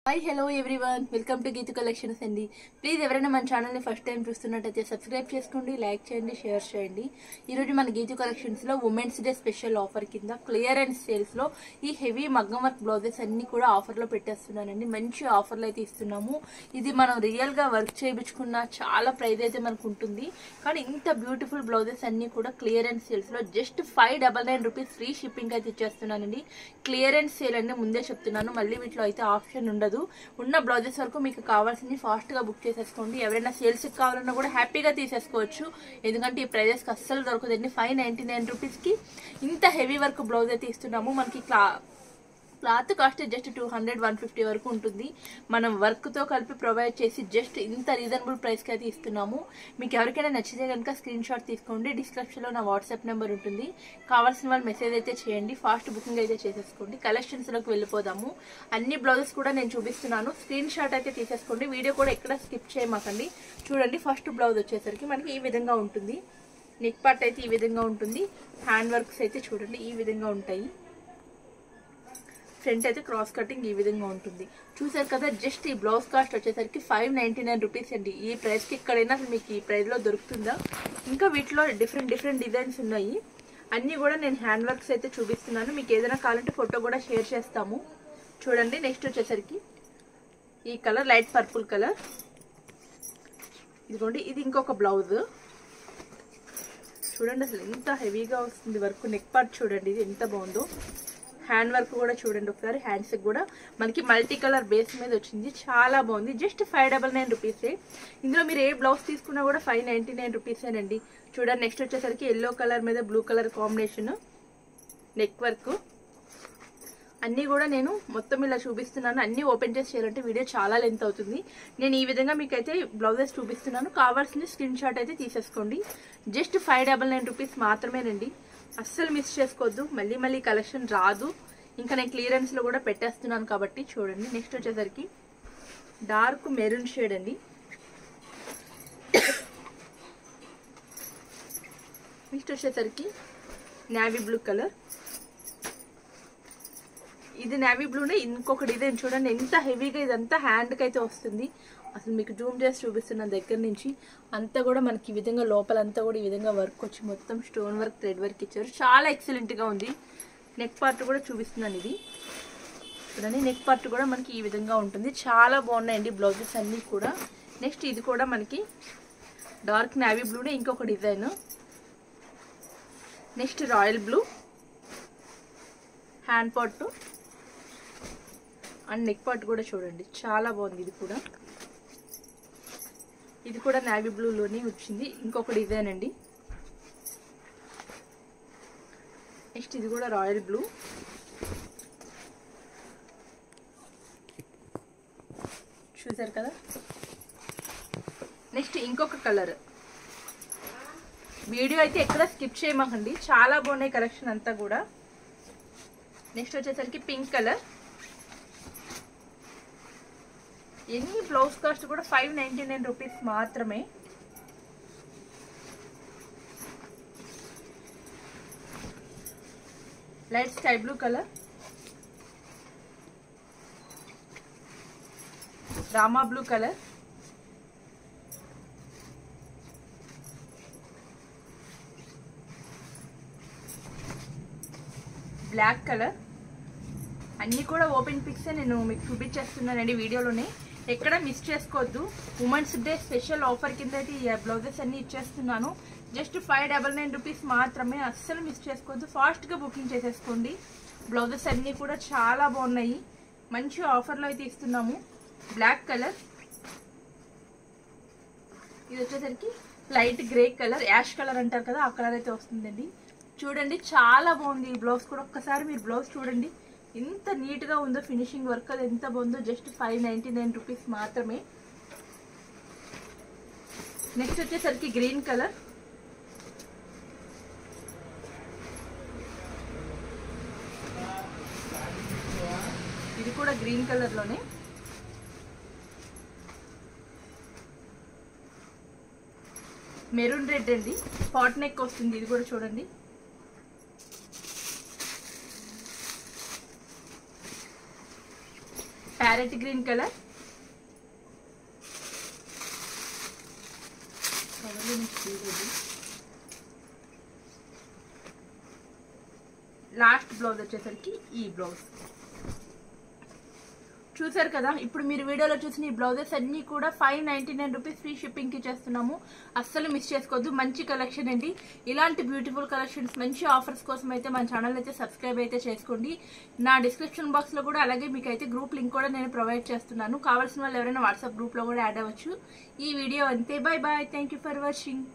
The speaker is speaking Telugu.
Hi hello everyone, welcome to Geethu collections అండి. ప్లీజ్ ఎవరైనా మన ఛానల్ని ఫస్ట్ టైం చూస్తున్నట్టయితే సబ్స్క్రైబ్ చేసుకోండి, లైక్ చేయండి, షేర్ చేయండి. ఈరోజు మన గీతు కలెక్షన్స్లో ఉమెన్స్ డే స్పెషల్ ఆఫర్ కింద క్లియరెన్స్ సేల్స్లో ఈ హెవీ మగ్గం వర్క్ బ్లౌజెస్ అన్ని కూడా ఆఫర్లో పెట్టేస్తున్నానండి. మంచి ఆఫర్లు అయితే ఇస్తున్నాము. ఇది మనం రియల్గా వర్క్ చేయించుకున్న చాలా ప్రైస్ అయితే మనకు ఉంటుంది. కానీ ఇంత బ్యూటిఫుల్ బ్లౌజెస్ అన్ని కూడా క్లియరెన్స్ సేల్స్లో జస్ట్ 599 రూపీస్ ఫ్రీ షిప్పింగ్ అయితే ఇచ్చేస్తున్నానండి. క్లియరెన్స్ సేల్ అంటే ముందే చెప్తున్నాను, మళ్ళీ వీటిలో అయితే ఆప్షన్ ఉండదు. ఉన్న బ్లౌజెస్ వరకు మీకు కావాల్సింది ఫాస్ట్ గా బుక్ చేసేసుకోండి. ఎవరైనా సేల్స్ కావాలన్నా కూడా హ్యాపీగా తీసేసుకోవచ్చు. ఎందుకంటే ఈ ప్రైజెస్ కి అస్సలు దొరకదండి. 599 రూపీస్ కి ఇంత హెవీ వర్క్ బ్లౌజ్ అయితే ఇస్తున్నాము. మనకి క్లాత్ కాస్ట్ జస్ట్ 200-150 వరకు ఉంటుంది. మనం వర్క్ తో కలిపి ప్రొవైడ్ చేసి జస్ట్ ఇంత రీజనబుల్ ప్రైస్ కి అయితే ఇస్తున్నాము. మీకు ఎవరికైనా నచ్చితే కనుక స్క్రీన్ షాట్ తీసుకోండి. డిస్క్రిప్షన్ లో నా వాట్సాప్ నెంబర్ ఉంటుంది. కావాల్సిన వాళ్ళు మెసేజ్ అయితే చేయండి. ఫాస్ట్ బుకింగ్ అయితే చేసేసుకోండి. కలెక్షన్స్ లోకి వెళ్ళిపోదాము. అన్ని బ్లౌజెస్ కూడా నేను చూపిస్తున్నాను. స్క్రీన్ షాట్ అయితే తీసేసుకోండి. వీడియో కూడా ఎక్కడ స్కిప్ చేయమాకండి. చూడండి, ఫస్ట్ బ్లౌజ్ వచ్చేసరికి మనకి ఈ విధంగా ఉంటుంది. నెక్ పార్ట్ అయితే ఈ విధంగా ఉంటుంది. హ్యాండ్ వర్క్స్ అయితే చూడండి ఈ విధంగా ఉంటాయి. ఫ్రంట్ అయితే క్రాస్ కటింగ్ ఈ విధంగా ఉంటుంది. చూసారు కదా, జస్ట్ ఈ బ్లౌజ్ కాస్ట్ వచ్చేసరికి 599 రూపీస్ అండి. ఈ ప్రైస్ కి ఎక్కడైనా మీకు ఈ ప్రైస్ లో దొరుకుతుందా? ఇంకా వీటిలో డిఫరెంట్ డిజైన్స్ ఉన్నాయి. అన్ని కూడా నేను హ్యాండ్ వర్క్స్ అయితే చూపిస్తున్నాను. మీకు ఏదైనా కావాలంటే ఫోటో కూడా షేర్ చేస్తాము. చూడండి, నెక్స్ట్ వచ్చేసరికి ఈ కలర్ లైట్ పర్పుల్ కలర్. ఇదిగోండి, ఇది ఇంకొక బ్లౌజ్. చూడండి అసలు ఎంత హెవీగా వస్తుంది వర్క్. నెక్ పార్ట్ చూడండి ఇది ఎంత బాగుందో. హ్యాండ్ వర్క్ కూడా చూడండి ఒకసారి. హ్యాండ్స్ కూడా మనకి మల్టీ కలర్ బేస్ మీద వచ్చింది. చాలా బాగుంది. జస్ట్ 599 రూపీసే. ఇందులో మీరు ఏ బ్లౌజ్ తీసుకున్నా కూడా 599 రూపీసేనండి. చూడండి, నెక్స్ట్ వచ్చేసరికి ఎల్లో కలర్ మీద blue colour combination neck work. అన్నీ కూడా నేను మొత్తం ఇలా చూపిస్తున్నాను. అన్నీ ఓపెన్ చేసి చేయాలంటే వీడియో చాలా లెంత్ అవుతుంది. నేను ఈ విధంగా మీకైతే బ్లౌజెస్ చూపిస్తున్నాను. కావాల్సింది స్క్రీన్ షాట్ అయితే తీసేసుకోండి. జస్ట్ 599 రూపీస్ మాత్రమేనండి. అస్సలు మిస్ చేసుకోవద్దు. మళ్ళీ కలెక్షన్ రాదు. ఇంకా నేను క్లియరెన్స్ లో కూడా పెట్టేస్తున్నాను కాబట్టి చూడండి. నెక్స్ట్ వచ్చేసరికి డార్క్ మెరూన్ షేడ్ అండి. నెక్స్ట్ వచ్చేసరికి నేవీ బ్లూ కలర్. ఇది నేవీ బ్లూనే ఇంకొక డిజైన్ చూడండి ఎంత హెవీగా. ఇదంతా హ్యాండ్కి అయితే వస్తుంది. అసలు మీకు జూమ్ చేసి చూపిస్తున్న దగ్గర నుంచి అంతా కూడా మనకి ఈ విధంగా లోపలంతా కూడా ఈ విధంగా వర్క్ వచ్చి మొత్తం స్టోన్ వర్క్, థ్రెడ్ వర్క్ ఇచ్చారు. చాలా ఎక్సలెంట్ గా ఉంది. నెక్ పార్ట్ కూడా చూపిస్తున్నాను. ఇది చూడండి, నెక్ పార్ట్ కూడా మనకి ఈ విధంగా ఉంటుంది. చాలా బాగున్నాయండి బ్లౌజెస్ అన్ని కూడా. నెక్స్ట్ ఇది కూడా మనకి డార్క్ నేవీ బ్లూనే ఇంకొక design. Next royal blue hand part and neck part కూడా చూడండి చాలా బాగుంది. ఇది కూడా నేవీ బ్లూలోనే వచ్చింది. ఇంకొక డిజైన్ అండి. నెక్స్ట్ ఇది కూడా రాయల్ బ్లూ. చూసారు కదా. నెక్స్ట్ ఇంకొక కలర్. వీడియో అయితే ఎక్కడ స్కిప్ చేయమాకండి. చాలా బాగున్నాయి కలెక్షన్ అంతా కూడా. నెక్స్ట్ వచ్చేసరికి పింక్ కలర్. ఎన్ని బ్లౌజ్ కాస్ట్ కూడా 599 రూపీస్ మాత్రమే. Light sky blue colour. రామా బ్లూ కలర్. Black colour. అన్ని కూడా ఓపెన్ పిక్స్ నేను మీకు చూపించేస్తున్నానండి వీడియోలోనే. ఎక్కడ మిస్ చేసుకోవద్దు. ఉమెన్స్ డే స్పెషల్ ఆఫర్ కింద అయితే ఈ బ్లౌజెస్ అన్ని ఇచ్చేస్తున్నాను. జస్ట్ 599 రూపీస్ మాత్రమే. అస్సలు మిస్ చేసుకోవద్దు. ఫాస్ట్ గా బుకింగ్ చేసేసుకోండి. బ్లౌజెస్ అన్ని కూడా చాలా బాగున్నాయి. మంచి ఆఫర్లో అయితే ఇస్తున్నాము. Black colour. ఇది వచ్చేసరికి light grey colour, ash colour అంటారు కదా, ఆ కలర్ అయితే వస్తుందండి. చూడండి చాలా బాగుంది ఈ బ్లౌజ్ కూడా. ఒక్కసారి మీరు బ్లౌజ్ చూడండి ఎంత నీట్ గా ఉందో. ఫినిషింగ్ వర్క్ అది ఎంత బాగుందో. జస్ట్ 599 రూపీస్ మాత్రమే. నెక్స్ట్ వచ్చేసరికి గ్రీన్ కలర్. ఇది కూడా గ్రీన్ కలర్ లోనే. మెరూన్ రెడ్ అండి. పాట్ నెక్ వస్తుంది. ఇది కూడా చూడండి. Parrot green colour. Last blouse వచ్చేసరికి ఈ బ్లౌజ్ చూసారు కదా. ఇప్పుడు మీరు వీడియోలో చూసిన ఈ బ్లౌజెస్ అన్ని కూడా 599 రూపీస్ ఫ్రీ షిప్పింగ్ కి చేస్తున్నాము. అస్సలు మిస్ చేసుకోవద్దు. మంచి కలెక్షన్ అండి. ఇలాంటి బ్యూటిఫుల్ కలెక్షన్స్ మంచి ఆఫర్స్ కోసం అయితే మన ఛానల్ అయితే సబ్స్క్రైబ్ అయితే చేసుకోండి. నా డిస్క్రిప్షన్ బాక్స్ లో కూడా అలాగే మీకు అయితే గ్రూప్ లింక్ కూడా నేను ప్రొవైడ్ చేస్తున్నాను. కావాల్సిన వాళ్ళు ఎవరైనా వాట్సాప్ గ్రూప్ లో కూడా యాడ్ అవ్వచ్చు. ఈ వీడియో అంతే. Bye bye. Thank you for watching.